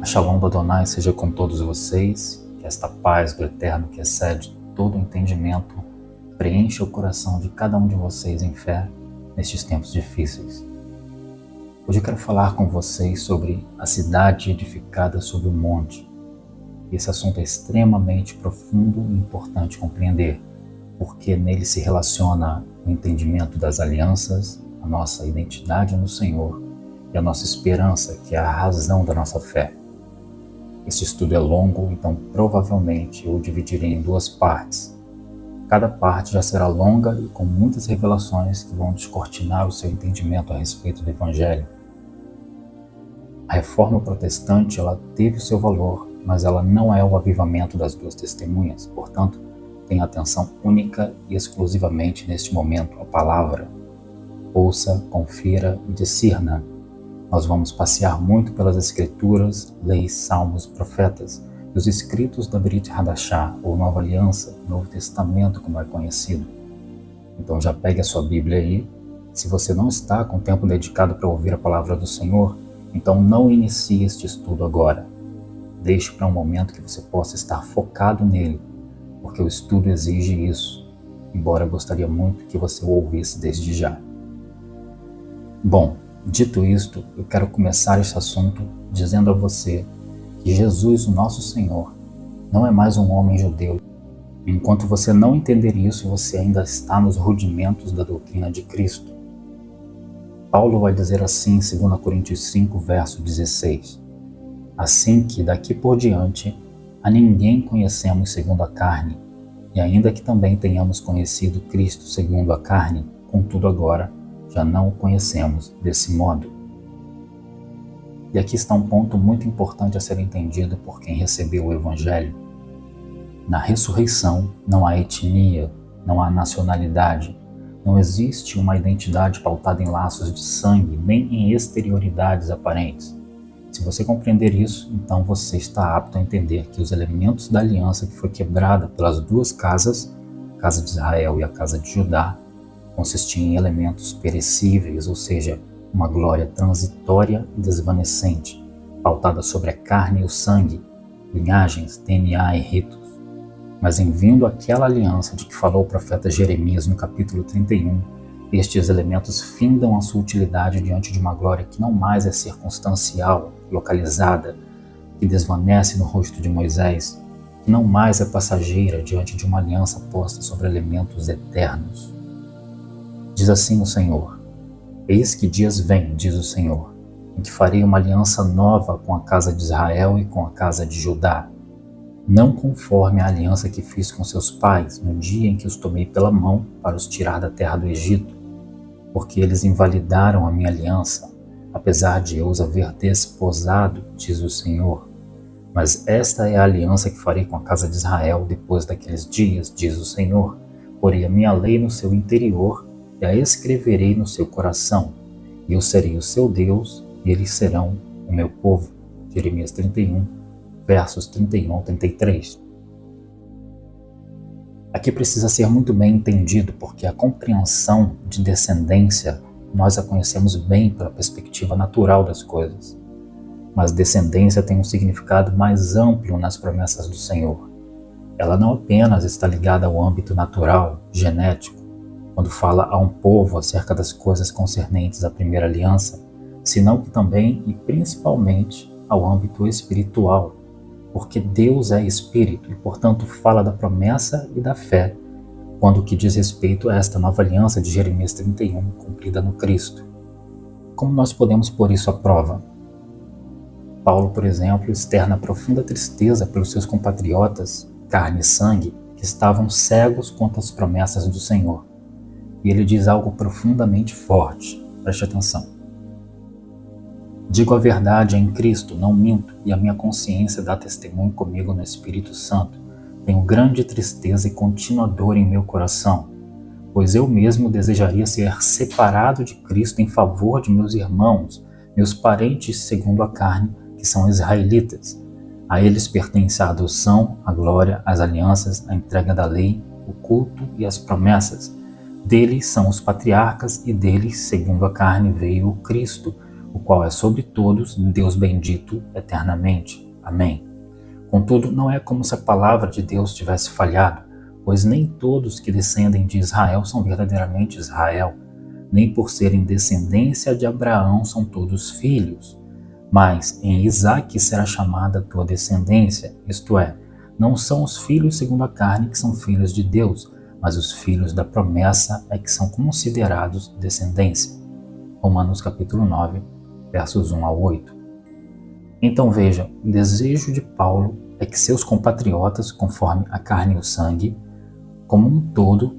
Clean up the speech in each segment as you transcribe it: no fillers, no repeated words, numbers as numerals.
Shalom do Adonai seja com todos vocês, que esta paz do Eterno que excede todo entendimento preencha o coração de cada um de vocês em fé nestes tempos difíceis. Hoje eu quero falar com vocês sobre a cidade edificada sobre o monte. Esse assunto é extremamente profundo e importante compreender, porque nele se relaciona o entendimento das alianças, a nossa identidade no Senhor e a nossa esperança, que é a razão da nossa fé. Este estudo é longo, então provavelmente eu o dividirei em duas partes. Cada parte já será longa e com muitas revelações que vão descortinar o seu entendimento a respeito do Evangelho. A Reforma Protestante ela teve o seu valor, mas ela não é o avivamento das duas testemunhas. Portanto, tenha atenção única e exclusivamente neste momento à palavra. Ouça, confira e discirna. Nós vamos passear muito pelas Escrituras, leis, salmos, profetas e os escritos da Brit Hadashah, ou Nova Aliança, Novo Testamento, como é conhecido. Então já pegue a sua Bíblia aí. Se você não está com tempo dedicado para ouvir a palavra do Senhor, então não inicie este estudo agora. Deixe para um momento que você possa estar focado nele, porque o estudo exige isso, embora eu gostaria muito que você o ouvisse desde já. Bom, dito isto, eu quero começar este assunto dizendo a você que Jesus, o nosso Senhor, não é mais um homem judeu. Enquanto você não entender isso, você ainda está nos rudimentos da doutrina de Cristo. Paulo vai dizer assim em 2 Coríntios 5, verso 16. Assim que daqui por diante a ninguém conhecemos segundo a carne, e ainda que também tenhamos conhecido Cristo segundo a carne, contudo agora já não o conhecemos desse modo. E aqui está um ponto muito importante a ser entendido por quem recebeu o Evangelho. Na ressurreição não há etnia, não há nacionalidade, não existe uma identidade pautada em laços de sangue, nem em exterioridades aparentes. Se você compreender isso, então você está apto a entender que os elementos da aliança que foi quebrada pelas duas casas, a casa de Israel e a casa de Judá, consistia em elementos perecíveis, ou seja, uma glória transitória e desvanecente, pautada sobre a carne e o sangue, linhagens, DNA e ritos. Mas em vindo aquela aliança de que falou o profeta Jeremias no capítulo 31, estes elementos findam a sua utilidade diante de uma glória que não mais é circunstancial, localizada, que desvanece no rosto de Moisés, que não mais é passageira diante de uma aliança posta sobre elementos eternos. Diz assim o Senhor: eis que dias vêm, diz o Senhor, em que farei uma aliança nova com a casa de Israel e com a casa de Judá, não conforme a aliança que fiz com seus pais no dia em que os tomei pela mão para os tirar da terra do Egito, porque eles invalidaram a minha aliança, apesar de eu os haver desposado, diz o Senhor. Mas esta é a aliança que farei com a casa de Israel depois daqueles dias, diz o Senhor. Porei a minha lei no seu interior e a escreverei no seu coração, e eu serei o seu Deus, e eles serão o meu povo. Jeremias 31, versos 31 ao 33. Aqui precisa ser muito bem entendido, porque a compreensão de descendência nós a conhecemos bem pela perspectiva natural das coisas. Mas descendência tem um significado mais amplo nas promessas do Senhor. Ela não apenas está ligada ao âmbito natural, genético, quando fala a um povo acerca das coisas concernentes à primeira aliança, senão que também e principalmente ao âmbito espiritual, porque Deus é espírito e, portanto, fala da promessa e da fé, quando o que diz respeito a esta nova aliança de Jeremias 31, cumprida no Cristo. Como nós podemos pôr isso à prova? Paulo, por exemplo, externa profunda tristeza pelos seus compatriotas, carne e sangue, que estavam cegos quanto às promessas do Senhor. E ele diz algo profundamente forte. Preste atenção. Digo a verdade em Cristo, não minto, e a minha consciência dá testemunho comigo no Espírito Santo. Tenho grande tristeza e contínua dor em meu coração, pois eu mesmo desejaria ser separado de Cristo em favor de meus irmãos, meus parentes segundo a carne, que são israelitas. A eles pertence a adoção, a glória, as alianças, a entrega da lei, o culto e as promessas. Deles são os patriarcas e deles, segundo a carne, veio o Cristo, o qual é sobre todos, Deus bendito eternamente. Amém. Contudo, não é como se a palavra de Deus tivesse falhado, pois nem todos que descendem de Israel são verdadeiramente Israel, nem por serem descendência de Abraão são todos filhos. Mas em Isaque será chamada a tua descendência, isto é, não são os filhos segundo a carne que são filhos de Deus, mas os filhos da promessa é que são considerados descendência. Romanos capítulo 9, versos 1 ao 8. Então veja, o desejo de Paulo é que seus compatriotas, conforme a carne e o sangue, como um todo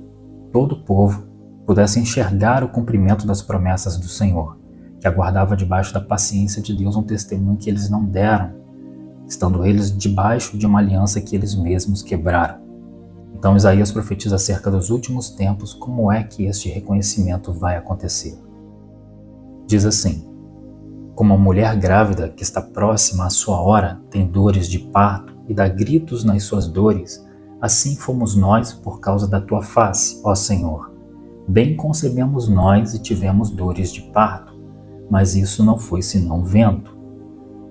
o povo, pudesse enxergar o cumprimento das promessas do Senhor, que aguardava debaixo da paciência de Deus um testemunho que eles não deram, estando eles debaixo de uma aliança que eles mesmos quebraram. Então Isaías profetiza acerca dos últimos tempos, como é que este reconhecimento vai acontecer. Diz assim: como a mulher grávida que está próxima à sua hora tem dores de parto e dá gritos nas suas dores, assim fomos nós por causa da tua face, ó Senhor. Bem concebemos nós e tivemos dores de parto, mas isso não foi senão vento.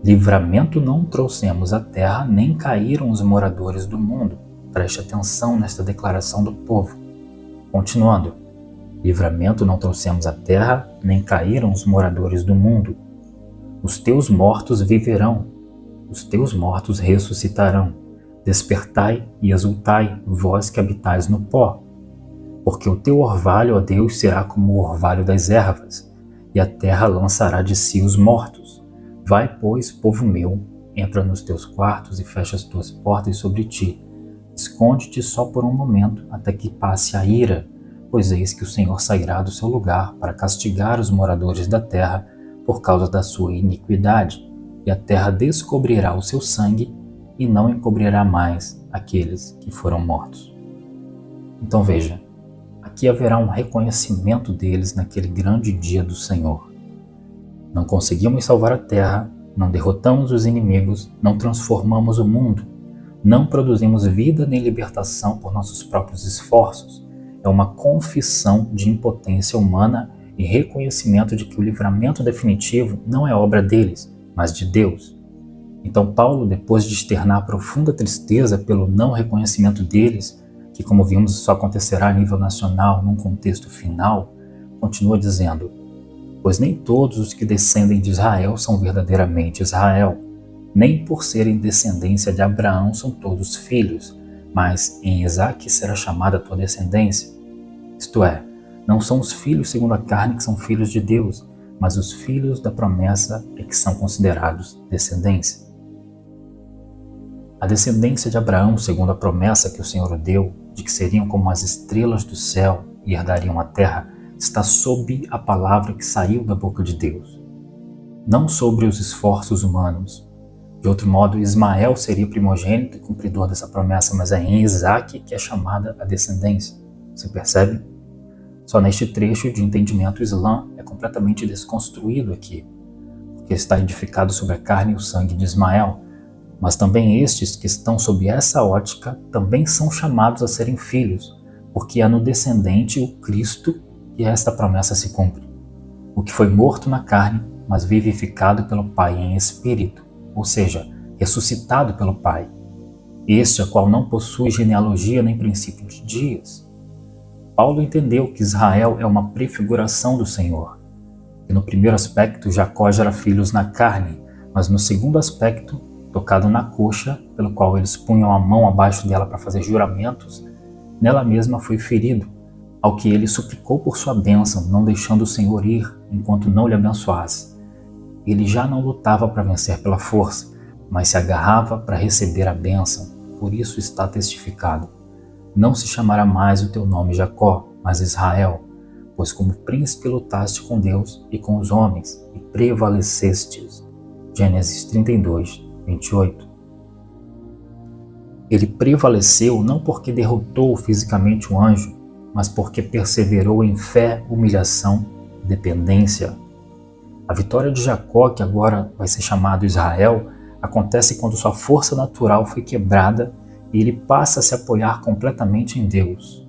Livramento não trouxemos à terra, nem caíram os moradores do mundo. Preste atenção nesta declaração do povo. Continuando: livramento não trouxemos à terra, nem caíram os moradores do mundo. Os teus mortos viverão, os teus mortos ressuscitarão. Despertai e exultai, vós que habitais no pó. Porque o teu orvalho, ó Deus, será como o orvalho das ervas, e a terra lançará de si os mortos. Vai, pois, povo meu, entra nos teus quartos e fecha as tuas portas sobre ti. Esconde-te só por um momento, até que passe a ira, pois eis que o Senhor sairá do seu lugar para castigar os moradores da terra por causa da sua iniquidade, e a terra descobrirá o seu sangue e não encobrirá mais aqueles que foram mortos. Então veja, aqui haverá um reconhecimento deles naquele grande dia do Senhor. Não conseguimos salvar a terra, não derrotamos os inimigos, não transformamos o mundo, não produzimos vida nem libertação por nossos próprios esforços. É uma confissão de impotência humana e reconhecimento de que o livramento definitivo não é obra deles, mas de Deus. Então Paulo, depois de externar profunda tristeza pelo não reconhecimento deles, que como vimos só acontecerá a nível nacional num contexto final, continua dizendo: pois nem todos os que descendem de Israel são verdadeiramente Israel, nem por serem descendência de Abraão são todos filhos, mas em Isaque será chamada a tua descendência. Isto é, não são os filhos segundo a carne que são filhos de Deus, mas os filhos da promessa é que são considerados descendência. A descendência de Abraão, segundo a promessa que o Senhor deu, de que seriam como as estrelas do céu e herdariam a terra, está sob a palavra que saiu da boca de Deus, não sobre os esforços humanos. De outro modo, Ismael seria primogênito e cumpridor dessa promessa, mas é em Isaque que é chamada a descendência. Você percebe? Só neste trecho de entendimento o Islã é completamente desconstruído aqui, porque está edificado sobre a carne e o sangue de Ismael, mas também estes que estão sob essa ótica também são chamados a serem filhos, porque é no descendente, o Cristo, que esta promessa se cumpre. O que foi morto na carne, mas vivificado pelo Pai em espírito, ou seja, ressuscitado pelo Pai. Este, a qual não possui genealogia nem princípio de dias. Paulo entendeu que Israel é uma prefiguração do Senhor. E no primeiro aspecto, Jacó gera filhos na carne, mas no segundo aspecto, tocado na coxa, pelo qual eles punham a mão abaixo dela para fazer juramentos, nela mesma foi ferido, ao que ele suplicou por sua bênção, não deixando o Senhor ir enquanto não lhe abençoasse. Ele já não lutava para vencer pela força, mas se agarrava para receber a bênção, por isso está testificado: não se chamará mais o teu nome Jacó, mas Israel, pois como príncipe lutaste com Deus e com os homens, e prevalecestes. Gênesis 32, 28. Ele prevaleceu não porque derrotou fisicamente o anjo, mas porque perseverou em fé, humilhação e dependência. A vitória de Jacó, que agora vai ser chamado Israel, acontece quando sua força natural foi quebrada e ele passa a se apoiar completamente em Deus.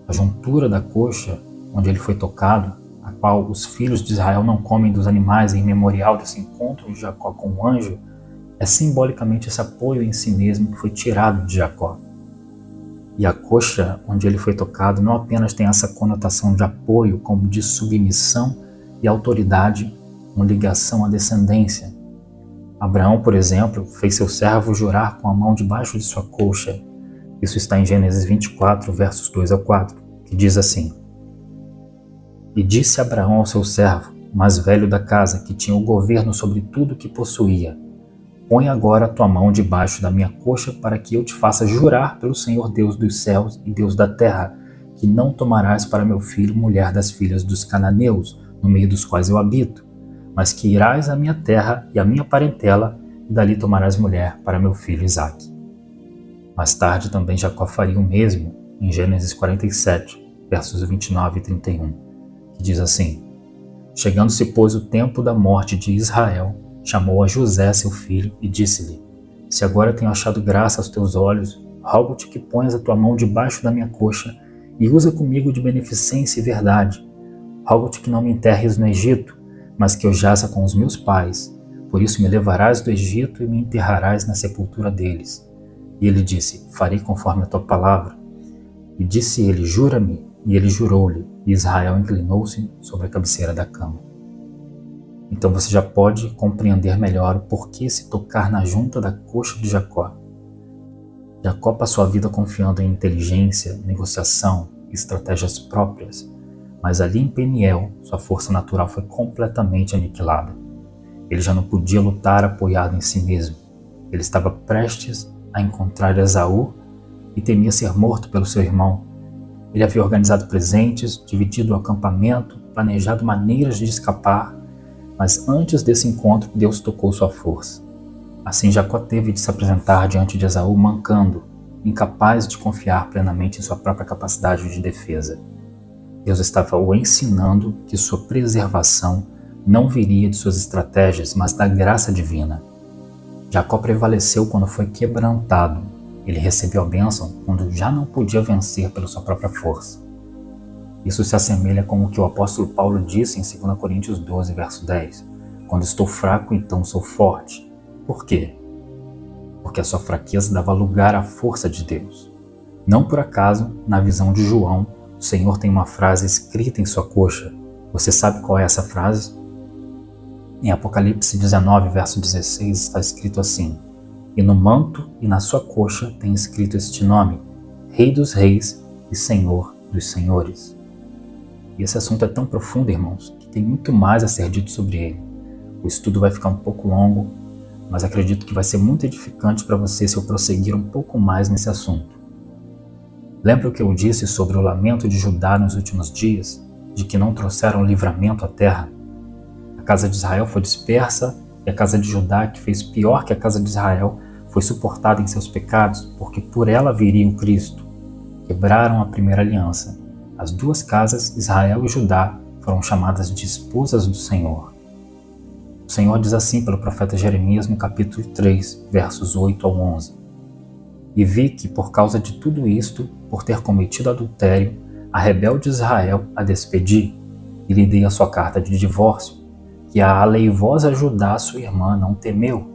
A juntura da coxa, onde ele foi tocado, a qual os filhos de Israel não comem dos animais em memorial desse encontro de Jacó com o anjo, é simbolicamente esse apoio em si mesmo que foi tirado de Jacó. E a coxa onde ele foi tocado não apenas tem essa conotação de apoio, como de submissão e autoridade, com ligação à descendência. Abraão, por exemplo, fez seu servo jurar com a mão debaixo de sua coxa. Isso está em Gênesis 24, versos 2 a 4, que diz assim: E disse Abraão ao seu servo, o mais velho da casa, que tinha o governo sobre tudo que possuía: Põe agora a tua mão debaixo da minha coxa, para que eu te faça jurar pelo Senhor Deus dos céus e Deus da terra, que não tomarás para meu filho mulher das filhas dos cananeus, no meio dos quais eu habito, mas que irás à minha terra e à minha parentela, e dali tomarás mulher para meu filho Isaque. Mais tarde também Jacó faria o mesmo, em Gênesis 47, versos 29 e 31, que diz assim: Chegando-se, pois, o tempo da morte de Israel, chamou a José, seu filho, e disse-lhe: Se agora tenho achado graça aos teus olhos, rogo-te que ponhas a tua mão debaixo da minha coxa e usa comigo de beneficência e verdade. Rogo-te que não me enterres no Egito, mas que eu jaça com os meus pais. Por isso me levarás do Egito e me enterrarás na sepultura deles. E ele disse: Farei conforme a tua palavra. E disse ele: Jura-me. E ele jurou-lhe, e Israel inclinou-se sobre a cabeceira da cama. Então você já pode compreender melhor o porquê se tocar na junta da coxa de Jacó. Jacó passou a vida confiando em inteligência, negociação e estratégias próprias, mas ali em Peniel, sua força natural foi completamente aniquilada. Ele já não podia lutar apoiado em si mesmo. Ele estava prestes a encontrar Esaú e temia ser morto pelo seu irmão. Ele havia organizado presentes, dividido o acampamento, planejado maneiras de escapar, mas antes desse encontro, Deus tocou sua força. Assim, Jacó teve de se apresentar diante de Esaú mancando, incapaz de confiar plenamente em sua própria capacidade de defesa. Deus estava o ensinando que sua preservação não viria de suas estratégias, mas da graça divina. Jacó prevaleceu quando foi quebrantado. Ele recebeu a bênção quando já não podia vencer pela sua própria força. Isso se assemelha com o que o apóstolo Paulo disse em 2 Coríntios 12, verso 10. Quando estou fraco, então sou forte. Por quê? Porque a sua fraqueza dava lugar à força de Deus. Não por acaso, na visão de João, o Senhor tem uma frase escrita em sua coxa. Você sabe qual é essa frase? Em Apocalipse 19, verso 16, está escrito assim: E no manto e na sua coxa tem escrito este nome: Rei dos Reis e Senhor dos Senhores. E esse assunto é tão profundo, irmãos, que tem muito mais a ser dito sobre ele. O estudo vai ficar um pouco longo, mas acredito que vai ser muito edificante para você se eu prosseguir um pouco mais nesse assunto. Lembra o que eu disse sobre o lamento de Judá nos últimos dias, de que não trouxeram livramento à terra? A casa de Israel foi dispersa e a casa de Judá, que fez pior que a casa de Israel, foi suportada em seus pecados, porque por ela viria o Cristo. Quebraram a primeira aliança. As duas casas, Israel e Judá, foram chamadas de esposas do Senhor. O Senhor diz assim pelo profeta Jeremias no capítulo 3, versos 8 ao 11. E vi que por causa de tudo isto, por ter cometido adultério, a rebelde Israel a despedi e lhe dei a sua carta de divórcio, que a aleivosa Judá, sua irmã, não temeu,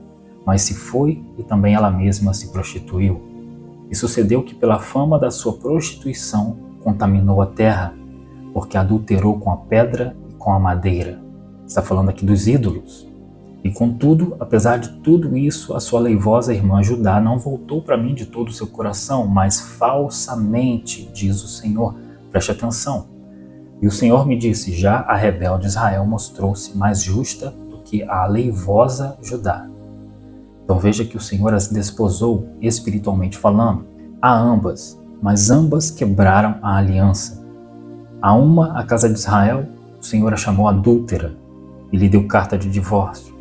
mas se foi e também ela mesma se prostituiu. E sucedeu que pela fama da sua prostituição contaminou a terra, porque adulterou com a pedra e com a madeira. Está falando aqui dos ídolos. E contudo, apesar de tudo isso, a sua leivosa irmã Judá não voltou para mim de todo o seu coração, mas falsamente, diz o Senhor. Preste atenção. E o Senhor me disse: já a rebelde Israel mostrou-se mais justa do que a leivosa Judá. Então veja que o Senhor as desposou, espiritualmente falando, a ambas, mas ambas quebraram a aliança. A uma, a casa de Israel, o Senhor a chamou adúltera e lhe deu carta de divórcio.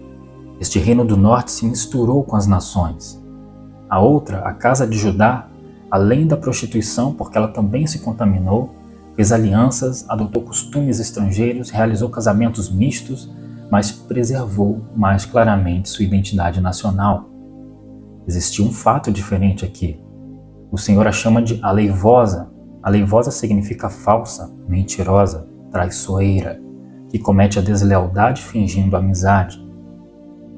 Este reino do norte se misturou com as nações. A outra, a casa de Judá, além da prostituição, porque ela também se contaminou, fez alianças, adotou costumes estrangeiros, realizou casamentos mistos, mas preservou mais claramente sua identidade nacional. Existia um fato diferente aqui. O Senhor a chama de aleivosa. Aleivosa significa falsa, mentirosa, traiçoeira. que comete a deslealdade fingindo amizade.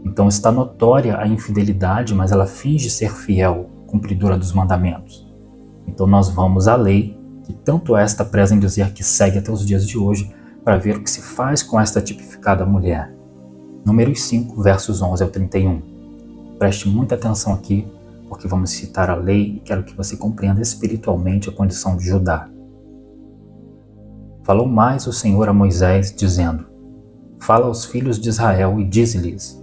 Então está notória a infidelidade, mas ela finge ser fiel, cumpridora dos mandamentos. Então nós vamos à lei, que tanto esta preza em dizer que segue até os dias de hoje, para ver o que se faz com esta tipificada mulher. Números 5, versos 11 ao 31. Preste muita atenção aqui, porque vamos citar a lei e quero que você compreenda espiritualmente a condição de Judá. Falou mais o Senhor a Moisés, dizendo: Fala aos filhos de Israel e dize-lhes: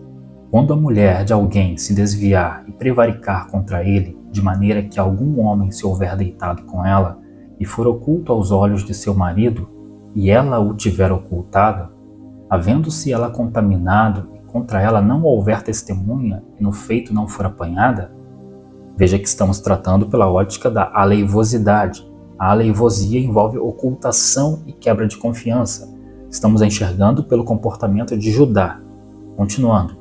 Quando a mulher de alguém se desviar e prevaricar contra ele, de maneira que algum homem se houver deitado com ela, e for oculto aos olhos de seu marido, e ela o tiver ocultado, havendo-se ela contaminado, e contra ela não houver testemunha, e no feito não for apanhada, veja que estamos tratando pela ótica da aleivosidade. A aleivosia envolve ocultação e quebra de confiança. Estamos enxergando pelo comportamento de Judá. Continuando.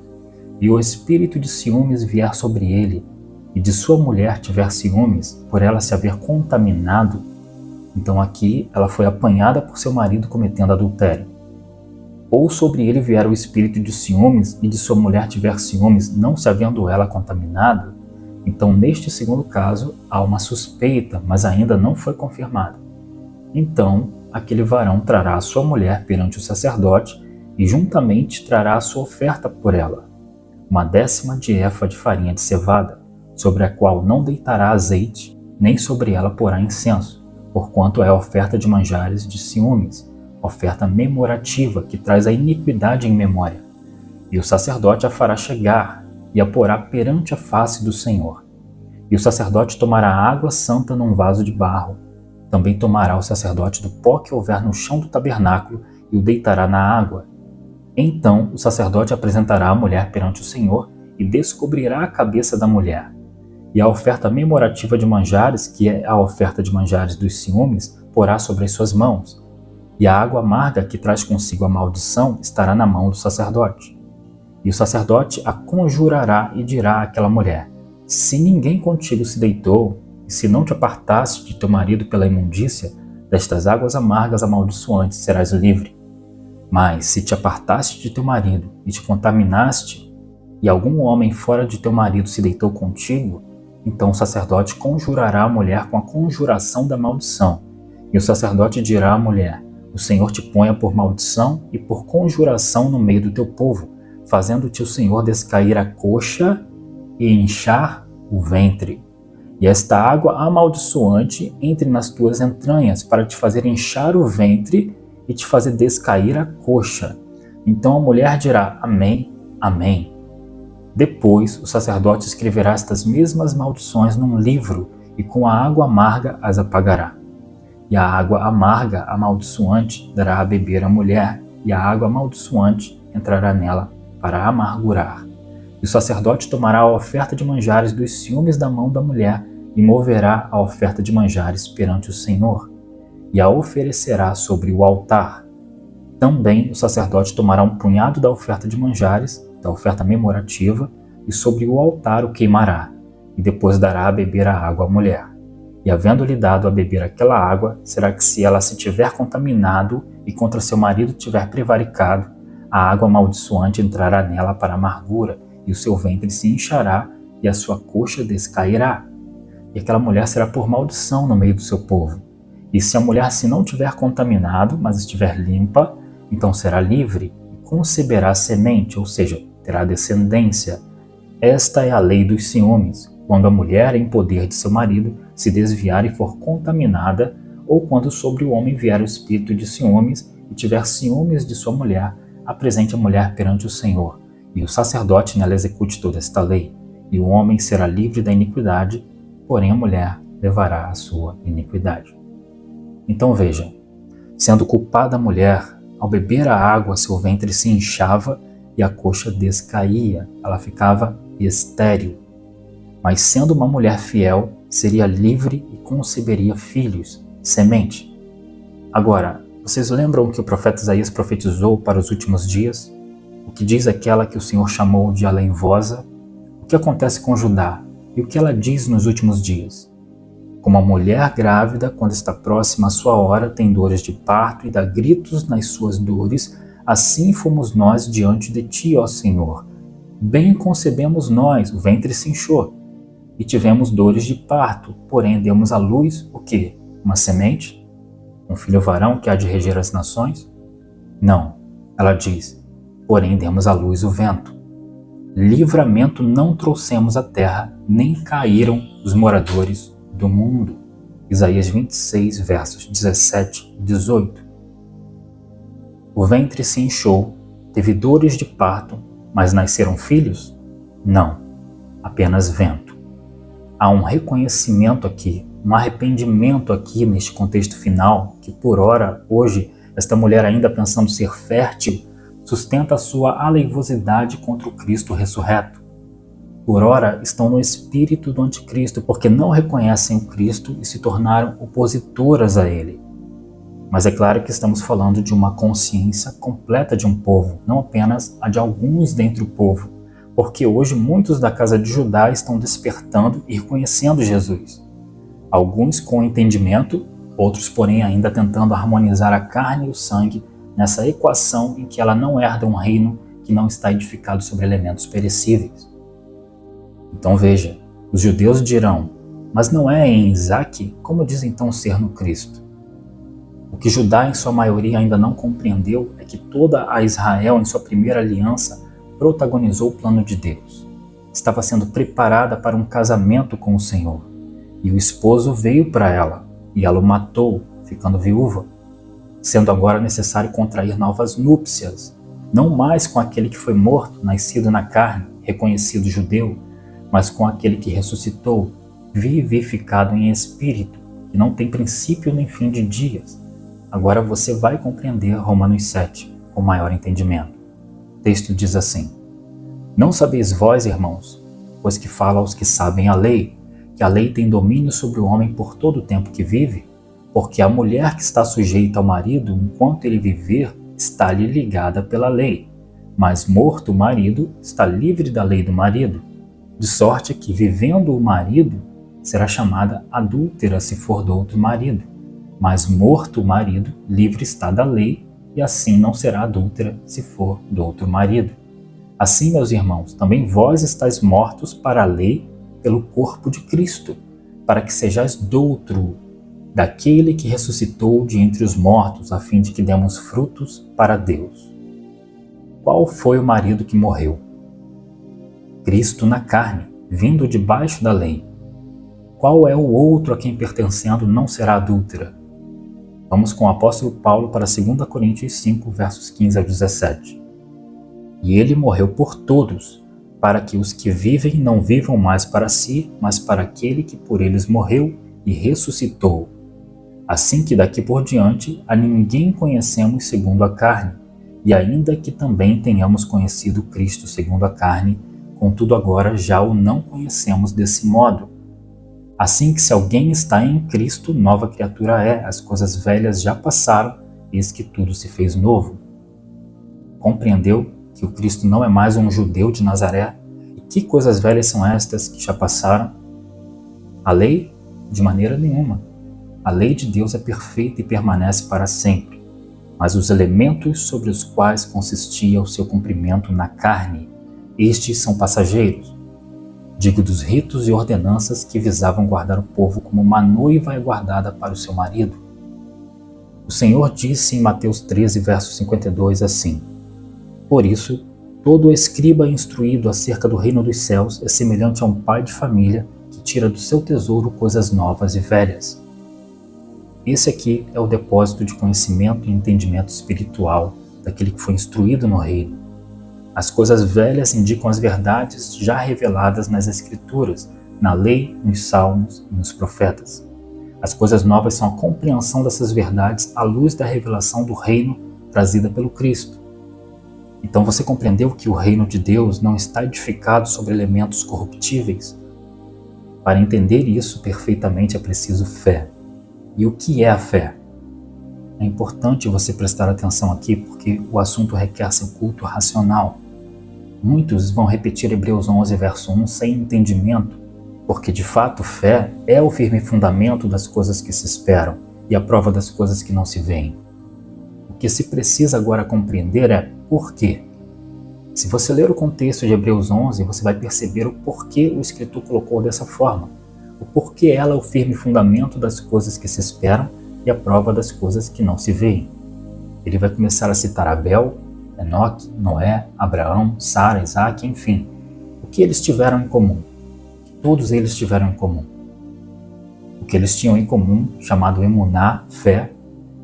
E o espírito de ciúmes vier sobre ele, e de sua mulher tiver ciúmes, por ela se haver contaminado, então aqui ela foi apanhada por seu marido cometendo adultério. Ou sobre ele vier o espírito de ciúmes, e de sua mulher tiver ciúmes, não se havendo ela contaminado, então neste segundo caso há uma suspeita, mas ainda não foi confirmada. Então aquele varão trará a sua mulher perante o sacerdote, e juntamente trará a sua oferta por ela, 1/10 de efa de farinha de cevada, sobre a qual não deitará azeite, nem sobre ela porá incenso, porquanto é a oferta de manjares de ciúmes, oferta memorativa que traz a iniquidade em memória. E o sacerdote a fará chegar, e a porá perante a face do Senhor. E o sacerdote tomará água santa num vaso de barro. Também tomará o sacerdote do pó que houver no chão do tabernáculo, e o deitará na água. Então o sacerdote apresentará a mulher perante o Senhor, e descobrirá a cabeça da mulher. E a oferta memorativa de manjares, que é a oferta de manjares dos ciúmes, porá sobre as suas mãos. E a água amarga que traz consigo a maldição estará na mão do sacerdote. E o sacerdote a conjurará e dirá àquela mulher: Se ninguém contigo se deitou, e se não te apartaste de teu marido pela imundícia, destas águas amargas amaldiçoantes serás livre. Mas se te apartaste de teu marido e te contaminaste, e algum homem fora de teu marido se deitou contigo, então o sacerdote conjurará a mulher com a conjuração da maldição. E o sacerdote dirá à mulher: O Senhor te ponha por maldição e por conjuração no meio do teu povo, fazendo-te o Senhor descair a coxa e inchar o ventre. E esta água amaldiçoante entre nas tuas entranhas, para te fazer inchar o ventre e te fazer descair a coxa. Então a mulher dirá: Amém, amém. Depois o sacerdote escreverá estas mesmas maldições num livro, e com a água amarga as apagará. E a água amarga amaldiçoante dará a beber à mulher, e a água amaldiçoante entrará nela para amargurar. E o sacerdote tomará a oferta de manjares dos ciúmes da mão da mulher, e moverá a oferta de manjares perante o Senhor, e a oferecerá sobre o altar. Também o sacerdote tomará um punhado da oferta de manjares, da oferta memorativa, e sobre o altar o queimará, e depois dará a beber a água à mulher. E havendo-lhe dado a beber aquela água, será que se ela se tiver contaminado e contra seu marido tiver prevaricado, a água amaldiçoante entrará nela para amargura, e o seu ventre se inchará, e a sua coxa descairá. E aquela mulher será por maldição no meio do seu povo. E se a mulher se não tiver contaminado, mas estiver limpa, então será livre, e conceberá semente, ou seja, terá descendência. Esta é a lei dos ciúmes, quando a mulher em poder de seu marido se desviar e for contaminada, ou quando sobre o homem vier o espírito de ciúmes e tiver ciúmes de sua mulher, apresente a mulher perante o Senhor, e o sacerdote nela execute toda esta lei, e o homem será livre da iniquidade, porém a mulher levará a sua iniquidade. Então vejam, sendo culpada a mulher, ao beber a água seu ventre se inchava e a coxa descaía, ela ficava estéril. Mas sendo uma mulher fiel, seria livre e conceberia filhos, semente. Agora, vocês lembram que o profeta Isaías profetizou para os últimos dias? O que diz aquela que o Senhor chamou de aleivosa? O que acontece com Judá? E o que ela diz nos últimos dias? Como a mulher grávida, quando está próxima à sua hora, tem dores de parto e dá gritos nas suas dores, assim fomos nós diante de ti, ó Senhor. Bem concebemos nós, o ventre se inchou, e tivemos dores de parto, porém demos à luz o quê? Uma semente? Um filho varão que há de reger as nações? Não, ela diz, porém demos à luz o vento. Livramento não trouxemos à terra, nem caíram os moradores do mundo. Isaías 26, versos 17 e 18. O ventre se inchou, teve dores de parto, mas nasceram filhos? Não, apenas vento. Há um reconhecimento aqui, um arrependimento aqui neste contexto final, que por ora, hoje, esta mulher ainda pensando ser fértil, sustenta a sua aleivosidade contra o Cristo ressurreto. Por ora, estão no espírito do anticristo, porque não reconhecem o Cristo e se tornaram opositoras a ele. Mas é claro que estamos falando de uma consciência completa de um povo, não apenas a de alguns dentre o povo, porque hoje muitos da casa de Judá estão despertando e reconhecendo Jesus. Alguns com entendimento, outros porém ainda tentando harmonizar a carne e o sangue nessa equação em que ela não herda um reino que não está edificado sobre elementos perecíveis. Então veja, os judeus dirão, mas não é em Isaque? Como diz então ser no Cristo? O que Judá em sua maioria ainda não compreendeu é que toda a Israel em sua primeira aliança protagonizou o plano de Deus. Estava sendo preparada para um casamento com o Senhor. E o esposo veio para ela, e ela o matou, ficando viúva, sendo agora necessário contrair novas núpcias, não mais com aquele que foi morto, nascido na carne, reconhecido judeu, mas com aquele que ressuscitou, vivificado em espírito, que não tem princípio nem fim de dias. Agora você vai compreender Romanos 7 com maior entendimento. O texto diz assim: Não sabeis vós, irmãos, pois que fala aos que sabem a lei, que a lei tem domínio sobre o homem por todo o tempo que vive? Porque a mulher que está sujeita ao marido, enquanto ele viver, está-lhe ligada pela lei. Mas morto o marido, está livre da lei do marido. De sorte que, vivendo o marido, será chamada adúltera se for do outro marido. Mas morto o marido, livre está da lei, e assim não será adúltera se for do outro marido. Assim, meus irmãos, também vós estáis mortos para a lei pelo corpo de Cristo, para que sejais doutro daquele que ressuscitou de entre os mortos, a fim de que demos frutos para Deus. Qual foi o marido que morreu? Cristo na carne, vindo debaixo da lei. Qual é o outro a quem pertencendo não será adúltera? Vamos com o apóstolo Paulo para 2 Coríntios 5, versos 15 a 17. E ele morreu por todos, para que os que vivem não vivam mais para si, mas para aquele que por eles morreu e ressuscitou. Assim que daqui por diante a ninguém conhecemos segundo a carne, e ainda que também tenhamos conhecido Cristo segundo a carne, contudo agora já o não conhecemos desse modo. Assim que se alguém está em Cristo, nova criatura é, as coisas velhas já passaram, eis que tudo se fez novo. Compreendeu que o Cristo não é mais um judeu de Nazaré? E que coisas velhas são estas que já passaram? A lei? De maneira nenhuma. A lei de Deus é perfeita e permanece para sempre, mas os elementos sobre os quais consistia o seu cumprimento na carne, estes são passageiros. Digo dos ritos e ordenanças que visavam guardar o povo como uma noiva é guardada para o seu marido. O Senhor disse em Mateus 13, verso 52 assim: Por isso, todo escriba instruído acerca do reino dos céus é semelhante a um pai de família que tira do seu tesouro coisas novas e velhas. Esse aqui é o depósito de conhecimento e entendimento espiritual daquele que foi instruído no reino. As coisas velhas indicam as verdades já reveladas nas Escrituras, na lei, nos salmos e nos profetas. As coisas novas são a compreensão dessas verdades à luz da revelação do reino trazida pelo Cristo. Então você compreendeu que o reino de Deus não está edificado sobre elementos corruptíveis? Para entender isso perfeitamente é preciso fé. E o que é a fé? É importante você prestar atenção aqui porque o assunto requer seu culto racional. Muitos vão repetir Hebreus 11, verso 1 sem entendimento, porque de fato fé é o firme fundamento das coisas que se esperam e a prova das coisas que não se veem. O que se precisa agora compreender é por quê. Se você ler o contexto de Hebreus 11, você vai perceber o porquê o escritor colocou dessa forma. O porquê ela é o firme fundamento das coisas que se esperam e a prova das coisas que não se veem. Ele vai começar a citar Abel, Enoque, Noé, Abraão, Sara, Isaac, enfim. O que eles tiveram em comum? Todos eles tiveram em comum. O que eles tinham em comum, chamado emuná, fé,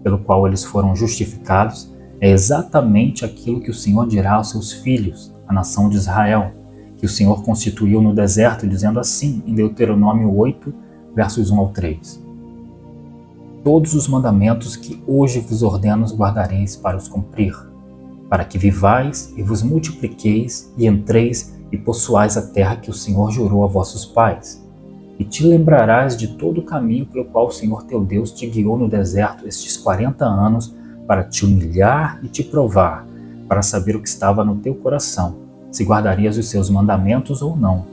pelo qual eles foram justificados, é exatamente aquilo que o Senhor dirá aos seus filhos, a nação de Israel, que o Senhor constituiu no deserto, dizendo assim, em Deuteronômio 8, versos 1 ao 3. Todos os mandamentos que hoje vos ordeno guardareis para os cumprir, para que vivais e vos multipliqueis e entreis e possuais a terra que o Senhor jurou a vossos pais. E te lembrarás de todo o caminho pelo qual o Senhor teu Deus te guiou no deserto estes 40 anos para te humilhar e te provar, para saber o que estava no teu coração, se guardarias os seus mandamentos ou não.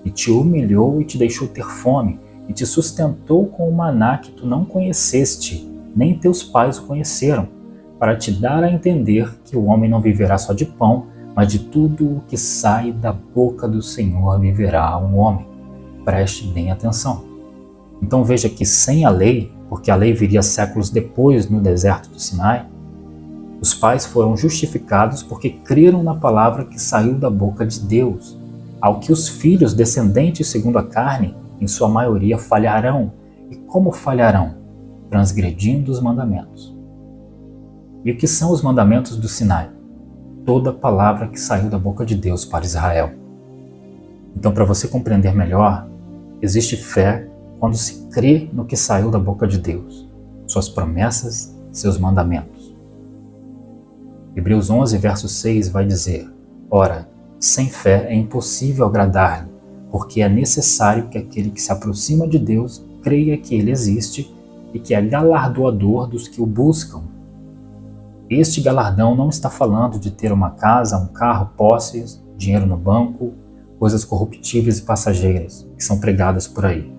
E te humilhou e te deixou ter fome, e te sustentou com o maná que tu não conheceste, nem teus pais o conheceram, para te dar a entender que o homem não viverá só de pão, mas de tudo o que sai da boca do Senhor viverá um homem. Preste bem atenção. Então veja que sem a lei, porque a lei viria séculos depois no deserto do Sinai, os pais foram justificados porque creram na palavra que saiu da boca de Deus, ao que os filhos descendentes segundo a carne, em sua maioria, falharão. E como falharão? Transgredindo os mandamentos. E o que são os mandamentos do Sinai? Toda palavra que saiu da boca de Deus para Israel. Então, para você compreender melhor, existe fé quando se crê no que saiu da boca de Deus, suas promessas, seus mandamentos. Hebreus 11, verso 6 vai dizer: Ora, sem fé é impossível agradar-lhe, porque é necessário que aquele que se aproxima de Deus creia que ele existe e que é galardoador dos que o buscam. Este galardão não está falando de ter uma casa, um carro, posses, dinheiro no banco, coisas corruptíveis e passageiras que são pregadas por aí.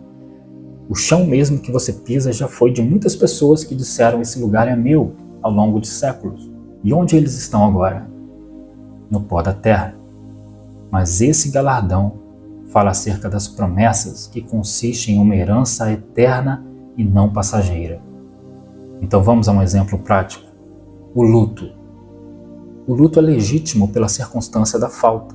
O chão mesmo que você pisa já foi de muitas pessoas que disseram: esse lugar é meu, ao longo de séculos. E onde eles estão agora? No pó da terra. Mas esse galardão fala acerca das promessas, que consiste em uma herança eterna e não passageira. Então vamos a um exemplo prático. O luto. O luto é legítimo pela circunstância da falta,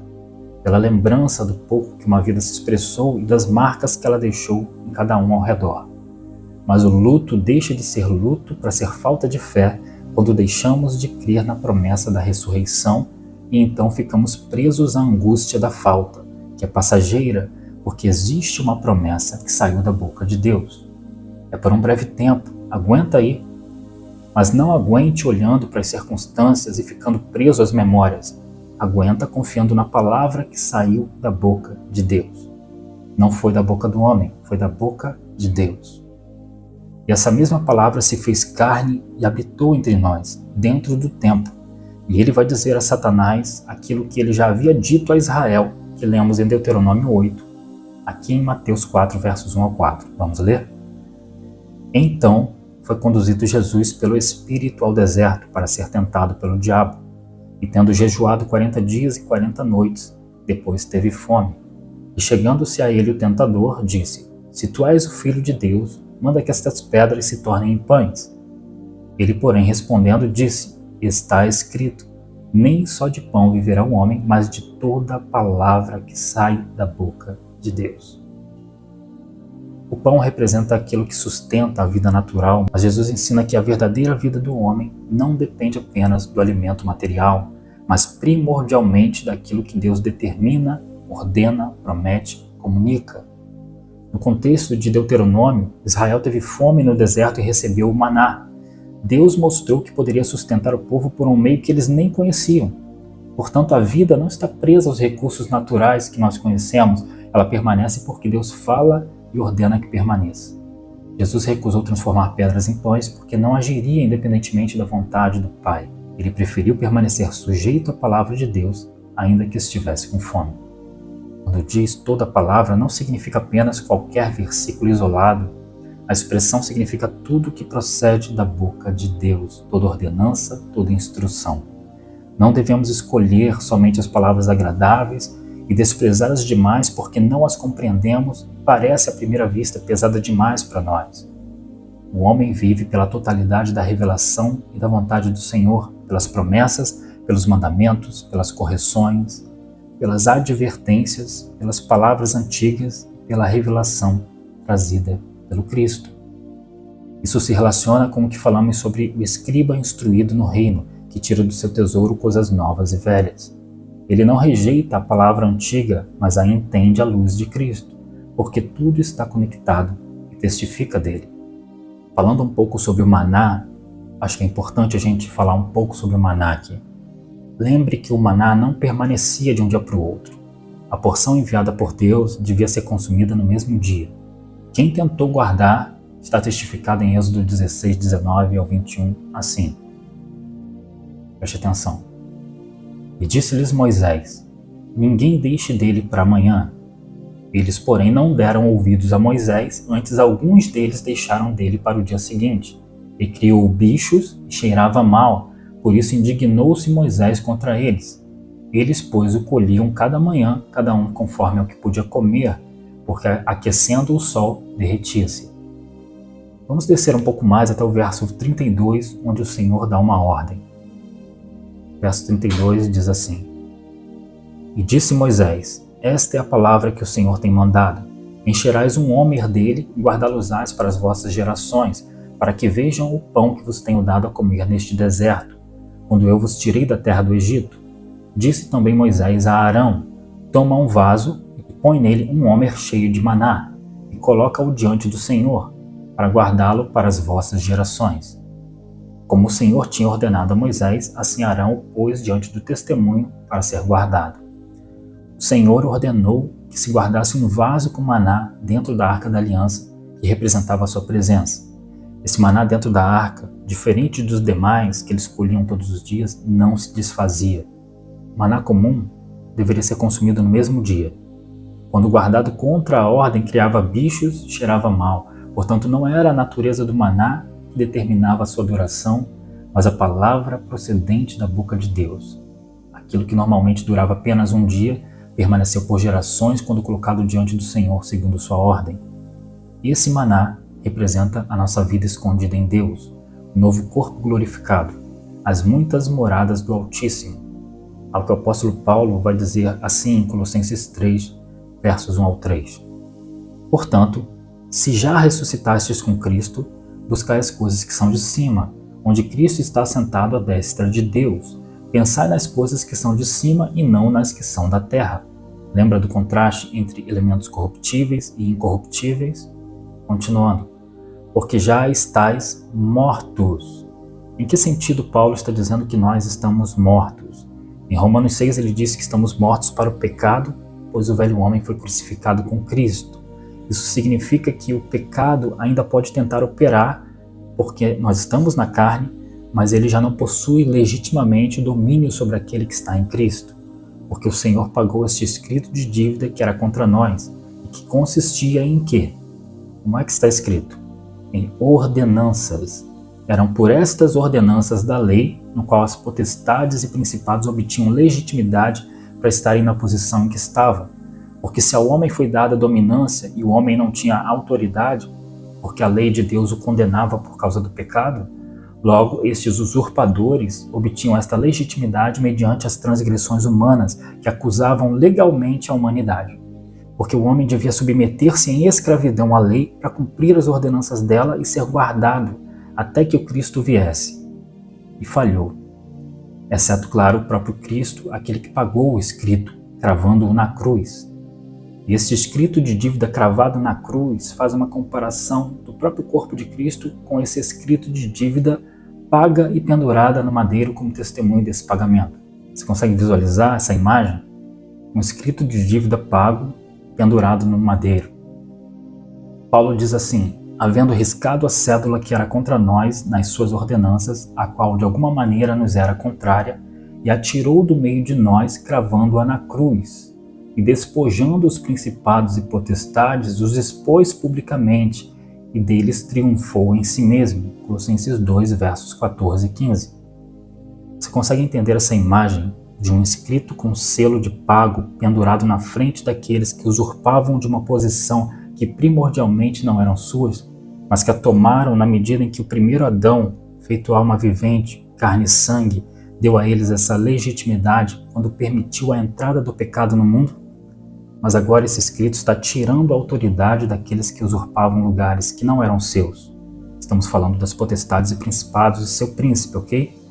pela lembrança do pouco que uma vida se expressou e das marcas que ela deixou em cada um ao redor. Mas o luto deixa de ser luto para ser falta de fé quando deixamos de crer na promessa da ressurreição e então ficamos presos à angústia da falta, que é passageira porque existe uma promessa que saiu da boca de Deus. É por um breve tempo, aguenta aí. Mas não aguente olhando para as circunstâncias e ficando preso às memórias. Aguenta confiando na palavra que saiu da boca de Deus. Não foi da boca do homem, foi da boca de Deus. E essa mesma palavra se fez carne e habitou entre nós, dentro do tempo. E ele vai dizer a Satanás aquilo que ele já havia dito a Israel, que lemos em Deuteronômio 8, aqui em Mateus 4, versos 1 ao 4. Vamos ler? Então foi conduzido Jesus pelo Espírito ao deserto para ser tentado pelo diabo. E tendo jejuado 40 dias e 40 noites, depois teve fome. E chegando-se a ele o tentador, disse: Se tu és o Filho de Deus, manda que estas pedras se tornem em pães. Ele, porém, respondendo, disse: Está escrito: Nem só de pão viverá o homem, mas de toda a palavra que sai da boca de Deus. O pão representa aquilo que sustenta a vida natural, mas Jesus ensina que a verdadeira vida do homem não depende apenas do alimento material, mas primordialmente daquilo que Deus determina, ordena, promete, comunica. No contexto de Deuteronômio, Israel teve fome no deserto e recebeu o maná. Deus mostrou que poderia sustentar o povo por um meio que eles nem conheciam. Portanto, a vida não está presa aos recursos naturais que nós conhecemos, ela permanece porque Deus fala e ordena que permaneça. Jesus recusou transformar pedras em pães porque não agiria independentemente da vontade do Pai. Ele preferiu permanecer sujeito à palavra de Deus, ainda que estivesse com fome. Quando diz toda a palavra, não significa apenas qualquer versículo isolado, A expressão significa tudo que procede da boca de Deus, toda ordenança, toda instrução. Não devemos escolher somente as palavras agradáveis e desprezar as demais porque não as compreendemos e parece à primeira vista pesada demais para nós. O homem vive pela totalidade da revelação e da vontade do Senhor, pelas promessas, pelos mandamentos, pelas correções, pelas advertências, pelas palavras antigas, pela revelação trazida pelo Cristo. Isso se relaciona com o que falamos sobre o escriba instruído no reino, que tira do seu tesouro coisas novas e velhas. Ele não rejeita a palavra antiga, mas a entende à luz de Cristo, porque tudo está conectado e testifica dele. Falando um pouco sobre o maná, acho que é importante a gente falar um pouco sobre o maná aqui. Lembre que o maná não permanecia de um dia para o outro. A porção enviada por Deus devia ser consumida no mesmo dia. Quem tentou guardar está testificado em Êxodo 16, 19 ao 21, assim. Preste atenção. E disse-lhes Moisés: ninguém deixe dele para amanhã. Eles, porém, não deram ouvidos a Moisés, antes alguns deles deixaram dele para o dia seguinte. E criou bichos e cheirava mal, por isso indignou-se Moisés contra eles. Eles, pois, o colhiam cada manhã, cada um conforme ao que podia comer, porque aquecendo o sol, derretia-se. Vamos descer um pouco mais até o verso 32, onde o Senhor dá uma ordem. Verso 32 diz assim: E disse Moisés: esta é a palavra que o Senhor tem mandado. Encherás um homer dele e guardá-los-ás para as vossas gerações, para que vejam o pão que vos tenho dado a comer neste deserto, quando eu vos tirei da terra do Egito. Disse também Moisés a Arão: toma um vaso e põe nele um homer cheio de maná, e coloca-o diante do Senhor, para guardá-lo para as vossas gerações. Como o Senhor tinha ordenado a Moisés, assim Arão o pôs diante do testemunho para ser guardado. O Senhor ordenou que se guardasse um vaso com maná dentro da arca da aliança, que representava a sua presença. Esse maná dentro da arca, diferente dos demais que eles colhiam todos os dias, não se desfazia. O maná comum deveria ser consumido no mesmo dia. Quando guardado contra a ordem, criava bichos e cheirava mal. Portanto, não era a natureza do maná que determinava a sua duração, mas a palavra procedente da boca de Deus. Aquilo que normalmente durava apenas um dia, permaneceu por gerações quando colocado diante do Senhor segundo sua ordem. E esse maná representa a nossa vida escondida em Deus, o novo corpo glorificado, as muitas moradas do Altíssimo. Ao que o apóstolo Paulo vai dizer assim em Colossenses 3, versos 1 ao 3. Portanto, se já ressuscitastes com Cristo, buscai as coisas que são de cima, onde Cristo está sentado à destra de Deus. Pensai nas coisas que são de cima e não nas que são da terra. Lembra do contraste entre elementos corruptíveis e incorruptíveis? Continuando. Porque já estáis mortos. Em que sentido Paulo está dizendo que nós estamos mortos? Em Romanos 6 ele diz que estamos mortos para o pecado, pois o velho homem foi crucificado com Cristo. Isso significa que o pecado ainda pode tentar operar, porque nós estamos na carne, mas ele já não possui legitimamente domínio sobre aquele que está em Cristo, porque o Senhor pagou este escrito de dívida que era contra nós, e que consistia em quê? Como é que está escrito? Em ordenanças. Eram por estas ordenanças da lei, no qual as potestades e principados obtinham legitimidade para estarem na posição em que estavam. Porque se ao homem foi dada dominância e o homem não tinha autoridade, porque a lei de Deus o condenava por causa do pecado, logo estes usurpadores obtinham esta legitimidade mediante as transgressões humanas que acusavam legalmente a humanidade. Porque o homem devia submeter-se em escravidão à lei para cumprir as ordenanças dela e ser guardado até que o Cristo viesse. E falhou. Exceto, claro, o próprio Cristo, aquele que pagou o escrito, cravando-o na cruz. E este escrito de dívida cravado na cruz faz uma comparação do próprio corpo de Cristo com esse escrito de dívida paga e pendurada no madeiro como testemunho desse pagamento. Você consegue visualizar essa imagem? Um escrito de dívida pago pendurado no madeiro. Paulo diz assim: havendo riscado a cédula que era contra nós nas suas ordenanças, a qual de alguma maneira nos era contrária, e a tirou do meio de nós, cravando-a na cruz. E despojando os principados e potestades, os expôs publicamente, e deles triunfou em si mesmo. Colossenses 2, versos 14 e 15. Você consegue entender essa imagem de um escrito com selo de pago pendurado na frente daqueles que usurpavam de uma posição que primordialmente não eram suas, mas que a tomaram na medida em que o primeiro Adão, feito alma vivente, carne e sangue, deu a eles essa legitimidade quando permitiu a entrada do pecado no mundo? Mas agora esse escrito está tirando a autoridade daqueles que usurpavam lugares que não eram seus. Estamos falando das potestades e principados e seu príncipe, ok?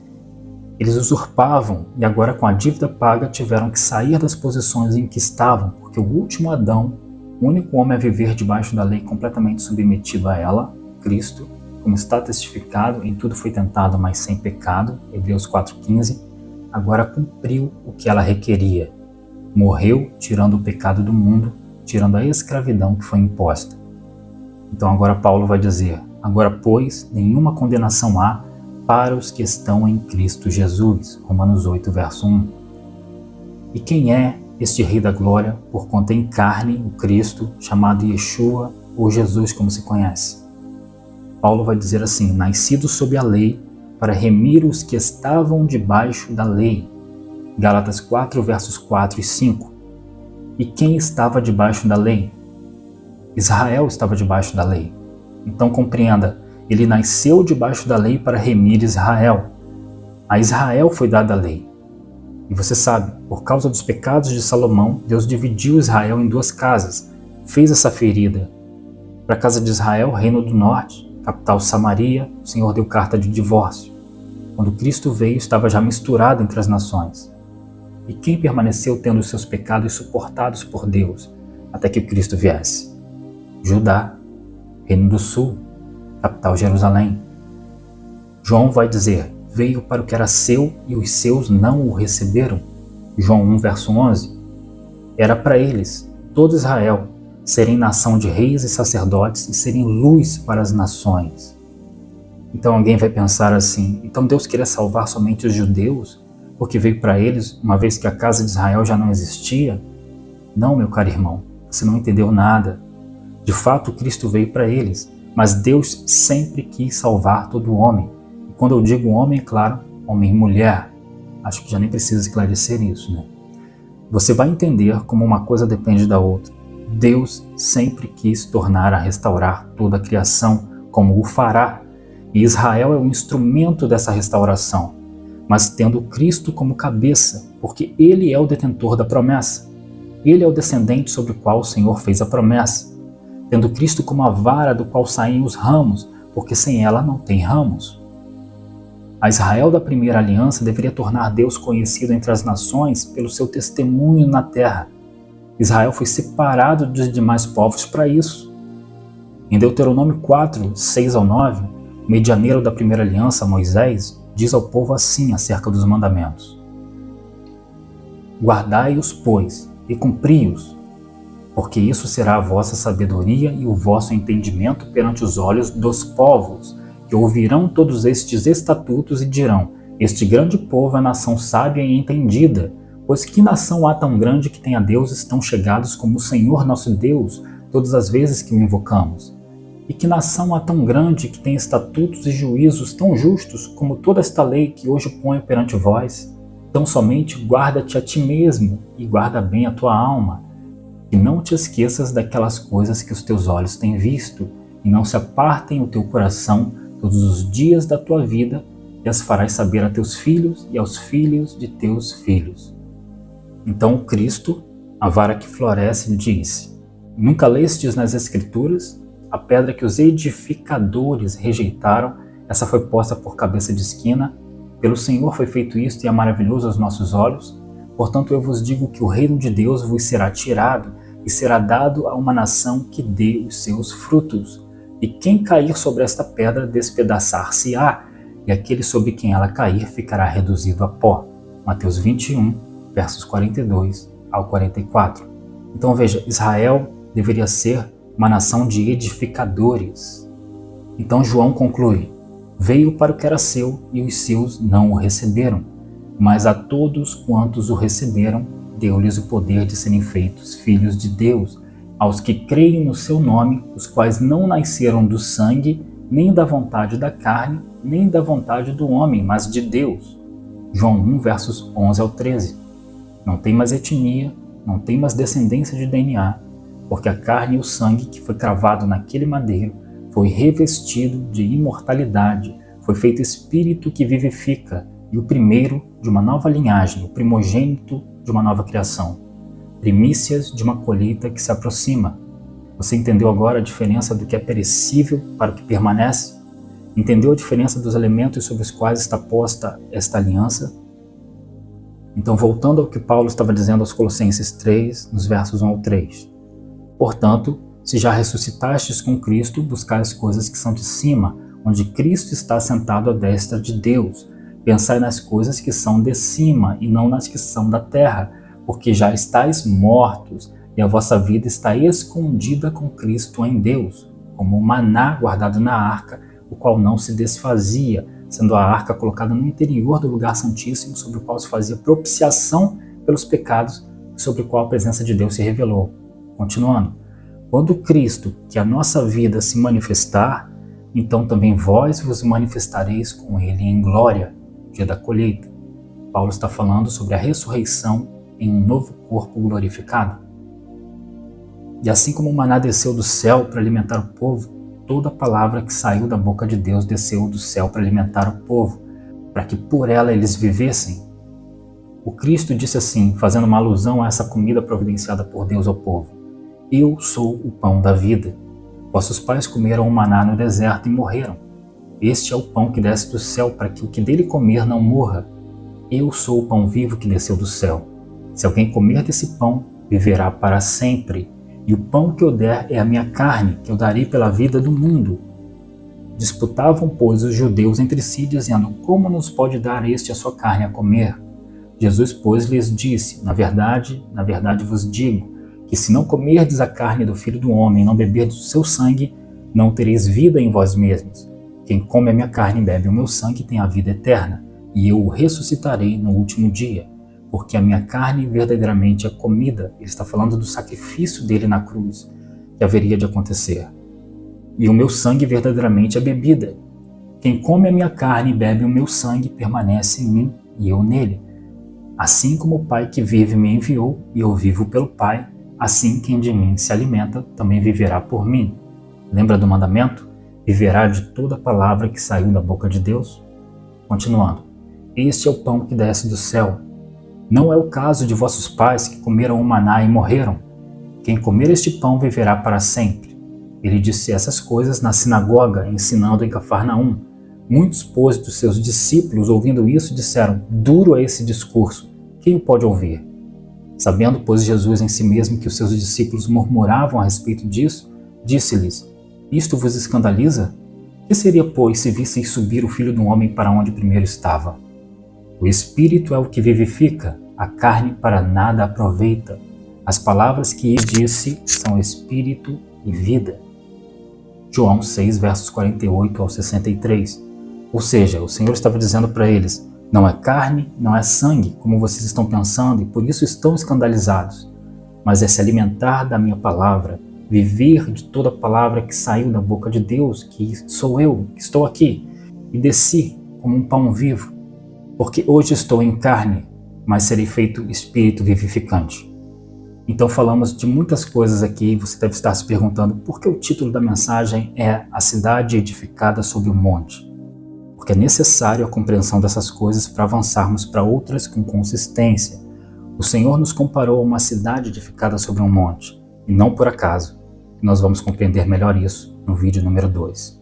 Eles usurpavam e agora com a dívida paga tiveram que sair das posições em que estavam, porque o último Adão, o único homem a viver debaixo da lei completamente submetido a ela, Cristo, como está testificado, em tudo foi tentado, mas sem pecado, Hebreus 4,15, agora cumpriu o que ela requeria. Morreu, tirando o pecado do mundo, tirando a escravidão que foi imposta. Então agora Paulo vai dizer, agora pois, nenhuma condenação há para os que estão em Cristo Jesus. Romanos 8, verso 1. E quem é este Rei da Glória, por conta em carne, o Cristo, chamado Yeshua, ou Jesus, como se conhece? Paulo vai dizer assim, nascido sob a lei, para remir os que estavam debaixo da lei. Gálatas 4, versos 4 e 5. E quem estava debaixo da lei? Israel estava debaixo da lei. Então compreenda, ele nasceu debaixo da lei para remir Israel. A Israel foi dada a lei. E você sabe, por causa dos pecados de Salomão, Deus dividiu Israel em duas casas, fez essa ferida. Para a casa de Israel, reino do norte, capital Samaria, o Senhor deu carta de divórcio. Quando Cristo veio, estava já misturado entre as nações. E quem permaneceu tendo os seus pecados suportados por Deus, até que Cristo viesse? Judá, reino do sul, capital Jerusalém. João vai dizer, veio para o que era seu e os seus não o receberam. João 1, verso 11. Era para eles, todo Israel, serem nação de reis e sacerdotes e serem luz para as nações. Então alguém vai pensar assim, então Deus queria salvar somente os judeus, porque veio para eles, uma vez que a casa de Israel já não existia? Não, meu caro irmão, você não entendeu nada. De fato, Cristo veio para eles, mas Deus sempre quis salvar todo homem. E quando eu digo homem, é claro, homem e mulher. Acho que já nem precisa esclarecer isso, né? Você vai entender como uma coisa depende da outra. Deus sempre quis tornar a restaurar toda a criação, como o fará. E Israel é um instrumento dessa restauração, mas tendo Cristo como cabeça, porque Ele é o detentor da promessa. Ele é o descendente sobre o qual o Senhor fez a promessa. Tendo Cristo como a vara do qual saem os ramos, porque sem ela não tem ramos. A Israel da primeira aliança deveria tornar Deus conhecido entre as nações pelo seu testemunho na terra. Israel foi separado dos demais povos para isso. Em Deuteronômio 4, 6 ao 9, o medianeiro da primeira aliança, Moisés, diz ao povo assim acerca dos mandamentos. Guardai-os, pois, e cumpri-os, porque isso será a vossa sabedoria e o vosso entendimento perante os olhos dos povos, que ouvirão todos estes estatutos e dirão, este grande povo é nação sábia e entendida, pois que nação há tão grande que tenha deuses tão chegados como o Senhor nosso Deus, todas as vezes que o invocamos? E que nação há tão grande que tenha estatutos e juízos tão justos como toda esta lei que hoje ponho perante vós? Então somente guarda-te a ti mesmo e guarda bem a tua alma, e não te esqueças daquelas coisas que os teus olhos têm visto, e não se apartem o teu coração todos os dias da tua vida, e as farás saber a teus filhos e aos filhos de teus filhos. Então Cristo, a vara que floresce, disse, nunca lestes nas Escrituras? A pedra que os edificadores rejeitaram, essa foi posta por cabeça de esquina. Pelo Senhor foi feito isto e é maravilhoso aos nossos olhos. Portanto, eu vos digo que o reino de Deus vos será tirado e será dado a uma nação que dê os seus frutos. E quem cair sobre esta pedra despedaçar-se-á, e aquele sobre quem ela cair ficará reduzido a pó. Mateus 21, versos 42 ao 44. Então veja, Israel deveria ser uma nação de edificadores. Então João conclui, veio para o que era seu e os seus não o receberam, mas a todos quantos o receberam, deu-lhes o poder de serem feitos filhos de Deus, aos que creem no seu nome, os quais não nasceram do sangue, nem da vontade da carne, nem da vontade do homem, mas de Deus. João 1, versos 11 ao 13. Não tem mais etnia, não tem mais descendência de DNA, porque a carne e o sangue que foi cravado naquele madeiro foi revestido de imortalidade, foi feito espírito que vivifica, e o primeiro de uma nova linhagem, o primogênito de uma nova criação, primícias de uma colheita que se aproxima. Você entendeu agora a diferença do que é perecível para o que permanece? Entendeu a diferença dos elementos sobre os quais está posta esta aliança? Então, voltando ao que Paulo estava dizendo aos Colossenses 3, nos versos 1 ao 3. Portanto, se já ressuscitastes com Cristo, buscai as coisas que são de cima, onde Cristo está sentado à destra de Deus. Pensai nas coisas que são de cima e não nas que são da terra, porque já estáis mortos e a vossa vida está escondida com Cristo em Deus, como o maná guardado na arca, o qual não se desfazia, sendo a arca colocada no interior do lugar santíssimo, sobre o qual se fazia propiciação pelos pecados, sobre o qual a presença de Deus se revelou. Continuando, quando Cristo, que a nossa vida se manifestar, então também vós vos manifestareis com Ele em glória, dia da colheita. Paulo está falando sobre a ressurreição em um novo corpo glorificado. E assim como o maná desceu do céu para alimentar o povo, toda palavra que saiu da boca de Deus desceu do céu para alimentar o povo, para que por ela eles vivessem. O Cristo disse assim, fazendo uma alusão a essa comida providenciada por Deus ao povo: Eu sou o pão da vida. Vossos pais comeram o maná no deserto e morreram. Este é o pão que desce do céu, para que o que dele comer não morra. Eu sou o pão vivo que desceu do céu. Se alguém comer desse pão, viverá para sempre. E o pão que eu der é a minha carne, que eu darei pela vida do mundo. Disputavam, pois, os judeus entre si, dizendo: Como nos pode dar este a sua carne a comer? Jesus, pois, lhes disse: na verdade vos digo, que se não comerdes a carne do Filho do Homem e não beberdes o seu sangue, não tereis vida em vós mesmos. Quem come a minha carne e bebe o meu sangue tem a vida eterna, e eu o ressuscitarei no último dia. Porque a minha carne verdadeiramente é comida. Ele está falando do sacrifício dele na cruz, que haveria de acontecer. E o meu sangue verdadeiramente é bebida. Quem come a minha carne e bebe o meu sangue permanece em mim e eu nele. Assim como o Pai que vive me enviou e eu vivo pelo Pai, assim quem de mim se alimenta também viverá por mim. Lembra do mandamento? Viverá de toda palavra que saiu da boca de Deus? Continuando. Este é o pão que desce do céu. Não é o caso de vossos pais que comeram o maná e morreram. Quem comer este pão viverá para sempre. Ele disse essas coisas na sinagoga, ensinando em Cafarnaum. Muitos, pois, dos seus discípulos, ouvindo isso, disseram: Duro é esse discurso, quem o pode ouvir? Sabendo, pois, Jesus em si mesmo que os seus discípulos murmuravam a respeito disso, disse-lhes: Isto vos escandaliza? Que seria, pois, se visseis subir o Filho do Homem para onde primeiro estava? O Espírito é o que vivifica, a carne para nada aproveita. As palavras que ele disse são Espírito e vida. João 6, versos 48 ao 63. Ou seja, o Senhor estava dizendo para eles: não é carne, não é sangue, como vocês estão pensando, e por isso estão escandalizados. Mas é se alimentar da minha palavra, viver de toda palavra que saiu da boca de Deus, que sou eu, que estou aqui, e desci como um pão vivo. Porque hoje estou em carne, mas serei feito espírito vivificante. Então falamos de muitas coisas aqui, você deve estar se perguntando por que o título da mensagem é A Cidade Edificada sobre o Monte. Porque é necessário a compreensão dessas coisas para avançarmos para outras com consistência. O Senhor nos comparou a uma cidade edificada sobre um monte, e não por acaso. Nós vamos compreender melhor isso no vídeo número 2.